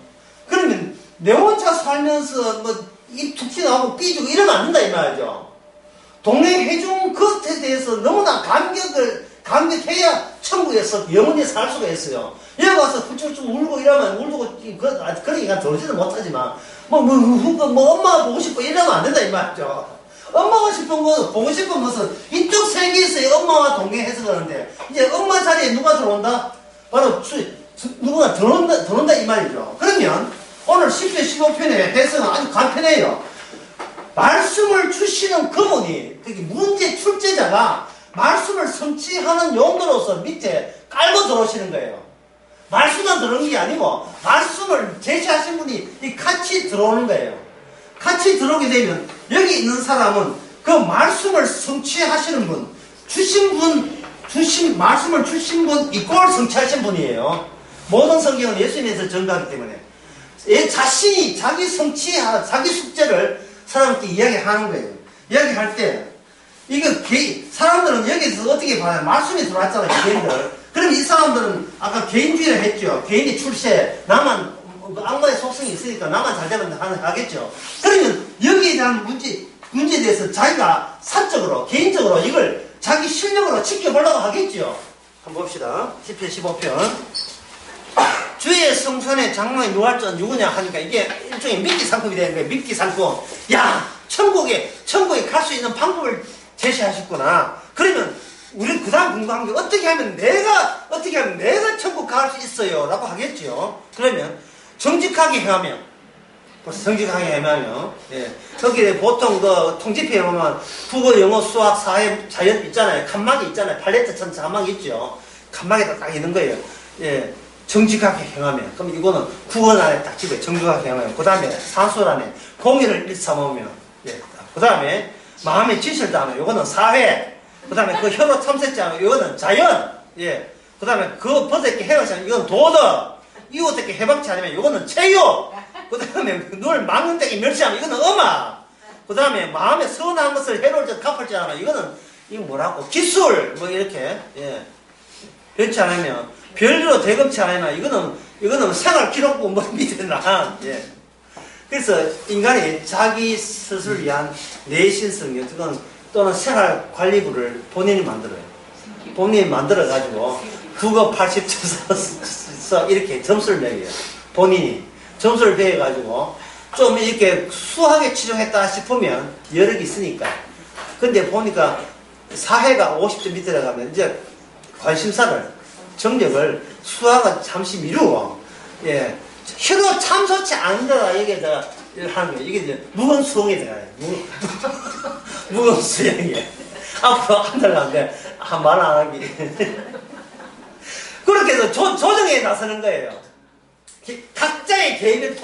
그러면 내 혼자 살면서 입 툭 튀어나오고 삐지고 이러면 안 된다 이 말이죠. 동행해준 것에 대해서 너무나 감격해야 천국에서 영원히 살 수가 있어요. 여기 와서 훌쩍훌쩍 울고 이러면 그러니까 들지도 못하지만 엄마가 보고 싶고 이러면 안 된다 이 말이죠. 엄마가 보고 싶은 것은 이쪽 세계에서의 엄마와 동행해서 그러는데 이제 엄마 자리에 누가 들어온다? 바로 누구가 들어온다 이 말이죠. 그러면 오늘 10편 15편의 해석은 아주 간편해요. 말씀을 주시는 그분이 문제 출제자가 말씀을 성취하는 용도로서 밑에 깔고 들어오시는 거예요. 말씀만 들어오는 게 아니고 말씀을 제시하신 분이 같이 들어오는 거예요. 같이 들어오게 되면 여기 있는 사람은 그 말씀을 성취하시는 분, 주신 분 말씀을 주신 분 이꼴 성취하신 분이에요. 모든 성경은 예수님에서 증거하기 때문에 자신이 자기 자기 숙제를 사람한테 이야기하는 거예요. 이야기할 때 이거 사람들은 여기서 어떻게 봐요? 말씀이 들어왔잖아요. 개인들. 그럼 이 사람들은 아까 개인주의를 했죠. 개인이 출세, 나만 악마의 속성이 있으니까 나만 잘 되면 하겠죠. 그러면 여기에 대한 문제에 대해서 자기가 사적으로 개인적으로 이걸 자기 실력으로 지켜보려고 하겠죠. 한번 봅시다. 10편 15편. 주의 성산의 장로의 유할자 누구냐 하니까 이게 일종의 미끼 상품이 되는 거예요. 미끼 상품. 야, 천국에 갈 수 있는 방법을 제시하셨구나. 그러면 우리 그 다음 궁금한 게 어떻게 하면 내가 천국 갈 수 있어요 라고 하겠죠. 그러면 정직하게 행하면 예. 거기에 보통 그 통지표에 보면 국어, 영어, 수학, 사회, 자연 있잖아요. 칸막이 있잖아요. 팔레트처럼 칸막이 있죠. 칸막이에 딱 있는 거예요. 예. 정직하게 행하면. 그럼 이거는 국어란에 딱 집에 정직하게 행하면. 그 다음에 산수란에 공의를 일삼으면. 예. 그 다음에 마음의 지실도 하면. 이거는 사회. 그 다음에 그 혀로 탐색지 하면. 이거는 자연. 예. 그 다음에 그 벗었게 해박지 하면. 이건 도덕. 이웃에게 해박지 하면. 이거는 체육. 그 다음에 눈을 막는 데게 멸시하면. 이거는 음악. 그 다음에 마음에 선한 것을 해로울 때 갚을 줄 알면. 이거 뭐라고? 기술. 뭐 이렇게. 예. 그렇지 않으면. 별로 대금치 않으면 이거는 생활 기록부 뭐 밑에 나. 예. 그래서 인간이 자기 스스로를 위한 내신성 또는 생활 관리부를 본인이 만들어요. 본인이 만들어가지고 국어 80점 써 이렇게 점수를 매겨요. 본인이 점수를 매겨가지고 좀 이렇게 수학에 치중했다 싶으면 여러 개 있으니까. 근데 보니까 사회가 50점 밑에 가면 이제 관심사를 정력을 수학은 잠시 미루고, 예. 혀로 참소치 않는다, 여기에다가 하는 거예요. 이게 이제 무건 수행에 들어가요. 무건 수행에. 앞으로 한 달 가는데, 말 안 하기. 그렇게 해서 조정에 나서는 거예요. 각자의 개인의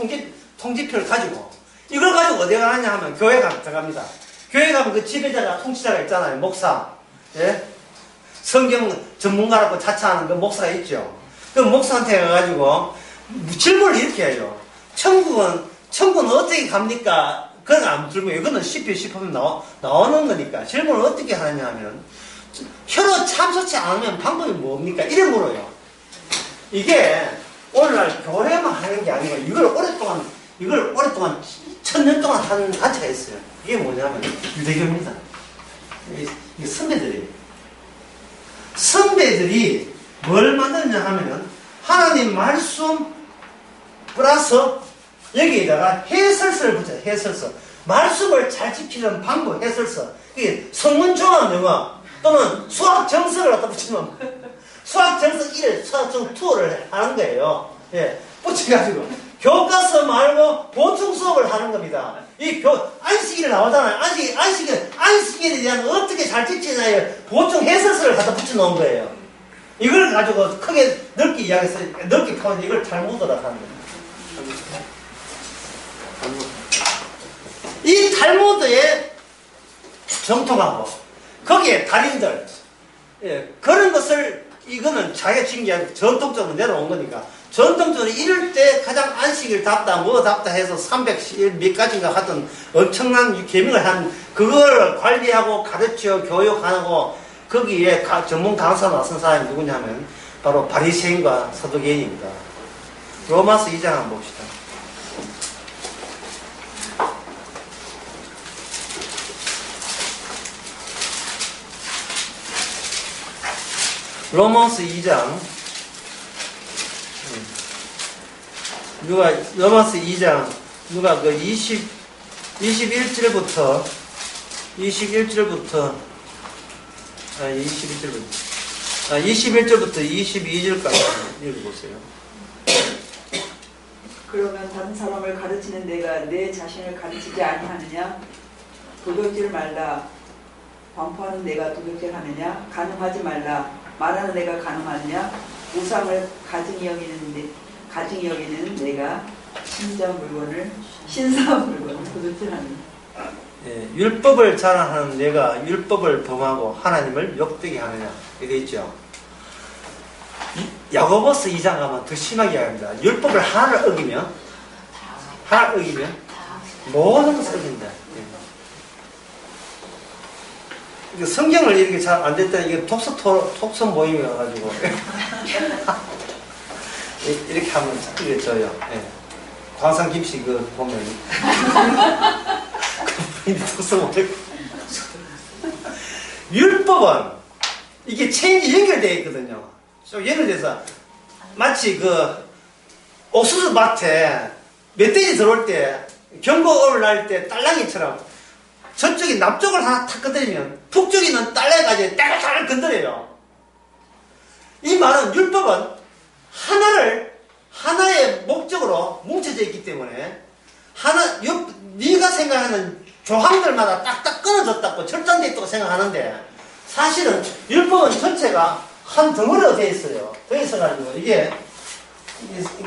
통지표를 가지고, 이걸 가지고 어디 가느냐 하면 교회 들어갑니다. 교회 가면 그 지배자가, 통치자가 있잖아요. 목사. 예? 성경 전문가라고 자처하는 그 목사가 있죠. 그 목사한테 가가지고 질문을 이렇게 해요. 천국은 어떻게 갑니까? 그건 안 질문이에요. 이거는 10편 나오는 거니까. 질문을 어떻게 하느냐 하면, 혀로 참소치 않으면 방법이 뭡니까? 이래 물어요. 이게 오늘날 교회만 하는 게 아니고, 이걸 오랫동안 1000년 동안 하는 단체가 있어요. 이게 뭐냐면, 유대교입니다. 이게 선배들이 뭘 만드냐 하면은 하나님 말씀 플러스 여기에다가 해설서를 붙여요. 해설서. 말씀을 잘 지키는 방법 해설서. 이게 성문종합 영어 또는 수학 정서를 갖다 붙이면 수학 정서 1, 수학 정서 2를 하는 거예요. 예. 붙여가지고 교과서 말고 보충 수업을 하는 겁니다. 안식일에 나오잖아요. 안식일에 대한 어떻게 잘 지키냐에 보충 해설서를 갖다 붙여놓은 거예요. 이걸 가지고 크게 넓게 이야기해서 넓게 파면 이걸 탈무드라고 하는 거예요. 이 탈무드에 정통하고 거기에 달인들, 예, 그런 것을 이거는 자기가 지은 게 아니고 전통적으로 내려온 거니까. 전통적으로 이럴 때 가장 안식일답다 뭐답다 해서 300일 몇 가지인가 하던 엄청난 계명을 한 그걸 관리하고 가르쳐 교육하고 거기에 전문 강사 나선 사람이 누구냐면 바로 바리새인과 서두개인입니다. 로마서 2장 한번 봅시다. 로마서 2장 로마서 2장 누가 그 21절부터 22절까지 읽어보세요. 그러면 다른 사람을 가르치는 내가 내 자신을 가르치지 아니하느냐? 도둑질 말라. 반포하는 내가 도둑질하느냐? 간음하지 말라. 말하는 내가 간음하느냐? 우상을 가증히 여기는 내가 신사한 물건을 도둑질하느냐? 예, 율법을 자랑하는 내가 율법을 범하고 하나님을 욕되게 하느냐? 이렇게 있죠. 야고보서 2장 가면 더 심하게 합니다. 율법을 하나를 어기면 모든 것을 어긴다. 예. 성경을 이렇게 잘 안 됐다는 이게 독서 모임이어가지고 이렇게 하면 이게 져요. 예. 광산 김씨 그 보면 그분이 독서 모임 율법은 이게 체인지 연결되어 있거든요. 예를 들어서 마치 그 옥수수 밭에 멧돼지 들어올 때 경고 날 때 딸랑이처럼 저쪽이 남쪽을 하나 탁 건드리면 북쪽에 있는 딸랑이까지 따글따글 건드려요. 이 말은 율법은 하나의 목적으로 뭉쳐져 있기 때문에 네가 생각하는 조항들마다 딱딱 끊어졌다고 절단되어 있다고 생각하는데 사실은 율법은 전체가 한 덩어리로 되어 있어요. 되어 있어가지고 이게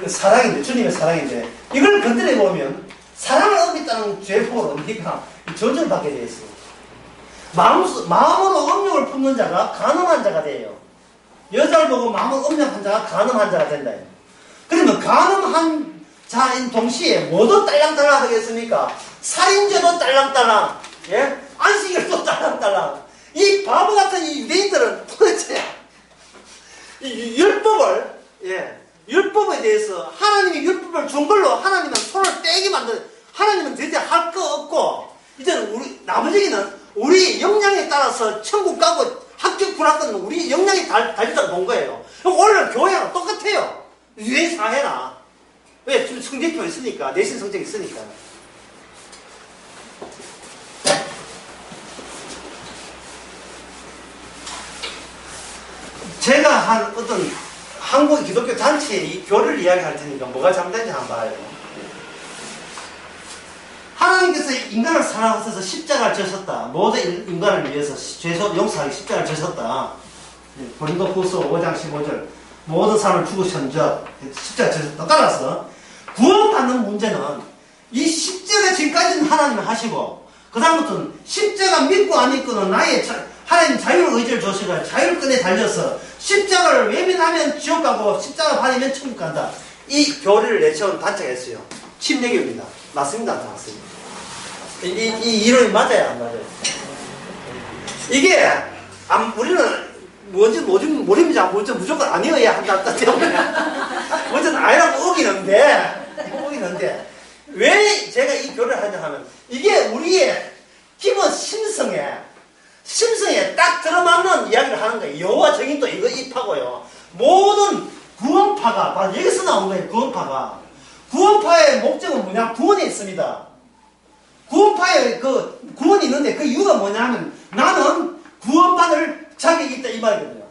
사랑인데, 주님의 사랑인데 이걸 건드려 보면 사랑을 어겼다는 죄포로 네가 저주를 받게 되어 있어요. 마음으로 음욕을 품는 자가 간음한 자가 돼요. 여자를 보고 마음으로 음욕한 자가 간음한 자가 된다. 그러면 간음한 자인 동시에 뭐도 딸랑딸랑 하겠습니까? 살인죄도 딸랑딸랑, 예? 안식일도 딸랑딸랑. 이 바보 같은 이 유대인들은 도대체 이 율법에 대해서 하나님이 율법을 준 걸로 하나님은 손을 떼게 하나님은 대체 할 거 없고 이제는 나머지는 우리 역량에 따라서 천국 가고 합격 불합격은 우리 역량이 달리다고 본 거예요. 오늘 교회랑 똑같아요. 유대인 사회나 왜? 지금 성적표 있으니까 내신 성적이 있으니까. 제가 한 어떤 한국 기독교 단체의 이 교를 이야기할 테니까 뭐가 잘못된지 한번 봐요. 하나님께서 인간을 사랑하셔서 십자가를 지셨다. 모든 인간을 위해서 죄소 용서하기 십자가를 지셨다. 고린도후서 5장 15절 모든 사람을 죽으셨는즉 십자가 지셨다. 따라서 구원받는 문제는 이 십자가 지금까지는 하나님이 하시고 그 다음부터는 십자가 믿고 안 믿고는 하나님 자유의 의지를 주시고 자율권에 달려서 십자가를 외면하면 지옥 가고 십자가 받으면 천국 간다. 이 교리를 내세운 단체가 있어요. 침례교입니다. 맞습니다? 안 맞습니다? 이 이론이 맞아요? 안 맞아요? 이게 우리는 뭔지 모릅니다. 무조건 아니어야 한다 때문에 먼저 아니라고 어기는데 왜 제가 이 교리를 하냐 하면 이게 우리의 기본 심성에 딱 들어맞는 이야기를 하는 거예요. 여호와 정인도 이거 입하고요. 모든 구원파가 바로 여기서 나온 거예요. 구원파의 목적은 뭐냐? 구원이 있습니다. 구원파에 구원이 있는데 그 이유가 뭐냐면 나는 구원받을 자격이 있다 이 말이거든요.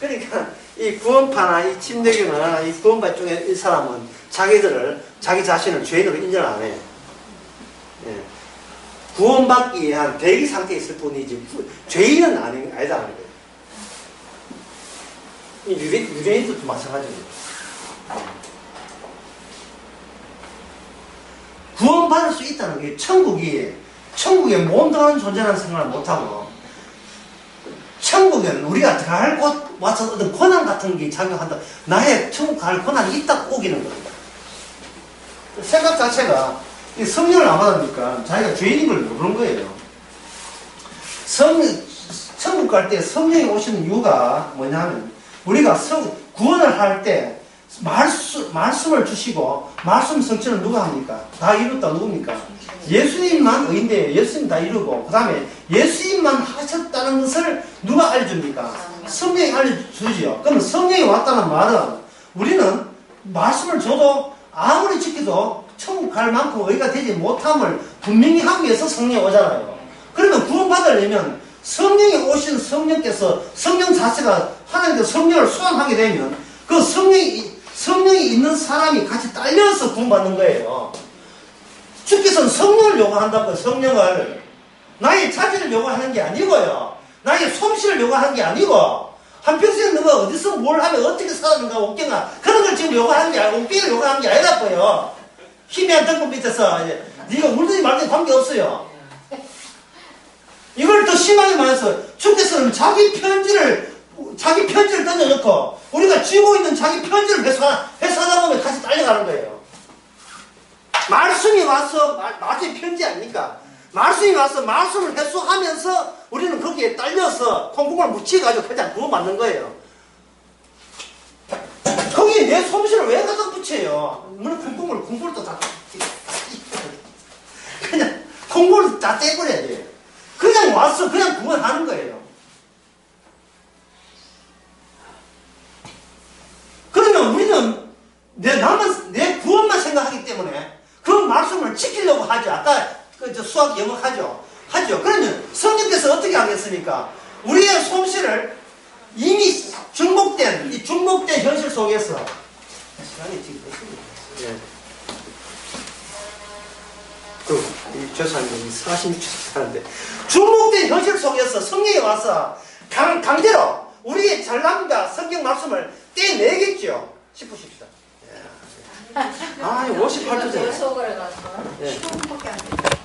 그러니까 이 구원파나 이 침례교나 이 구원파 쪽에 이 사람은 자기 자신을 죄인으로 인정 안 해요. 예. 구원받기 위한 대기 상태에 있을 뿐이지 죄인은 아니다는 거예요. 유대인들도 마찬가지예요. 구원받을 수 있다는 게 천국에 몸들어가는 존재라는 생각을 못하고 천국에는 우리가 갈 곳 와서 어떤 권한 같은 게 작용한다. 나의 천국 갈 권한이 있다고 우기는 겁니다. 생각 자체가 성령을 안 받으니까 자기가 죄인인 걸 모르는 거예요. 천국 갈 때 성령이 오시는 이유가 뭐냐면 우리가 구원을 할 때 말씀을 주시고 말씀 성취를 누가 합니까? 다 이뤘다 누굽니까? 예수님만 의인데 예수님 다 이루고 그 다음에 예수님만 하셨다는 것을 누가 알려줍니까? 성령이 알려주지요. 그럼 성령이 왔다는 말은 우리는 말씀을 줘도 아무리 지켜도 천국 갈 만큼 의가 되지 못함을 분명히 하기 위해서 성령이 오잖아요. 그러면 구원받으려면 성령이 오신 성령께서 성령 자체가 하나님께서 성령을 수함하게 되면 그 성령이 있는 사람이 같이 딸려서 구원받는 거예요. 주께서는 성령을 요구한다고요. 성령을 나의 자질을 요구하는 게 아니고요. 나의 솜씨를 요구하는 게 아니고 한평생 너가 어디서 뭘 하면 어떻게 살았는가 옥경아 그런 걸 지금 요구하는 게 아니고 옥경을 요구하는 게 아니라고요. 희미한 등불 밑에서 네가 울든지 말든지 관계없어요. 이걸 더 심하게 말해서 주께서는 자기 편지를 던져놓고 우리가 쥐고 있는 자기 편지를 회수하다 보면 같이 딸려가는 거예요. 말씀이 와서 나중에 편지 아닙니까? 말씀이 와서 말씀을 회수하면서 우리는 거기에 딸려서 콩국을 묻혀가지고 그냥 구워 맞는 거예요. 거기에 내 솜씨를 왜 갖다 붙여요? 물론 콩국을 또 다 그냥 콩국을 다 떼버려야 돼요. 그냥 와서 그냥 구원하는 거예요. 그러면 우리는 내 구원만 생각하기 때문에 그 말씀을 지키려고 하죠. 아까 수학 영어 하죠. 그러면 성령께서 어떻게 하겠습니까? 우리의 솜씨를 이미 중복된 현실 속에서 시간이 지금 됐습니다. 죄송합니다. 46초 하는데 중복된 현실 속에서 성령이 와서 강제로 우리의 잘남과 성경 말씀을 떼내겠죠. 싶으십시다. 58초째. 속을 가서 15분밖에 안 돼.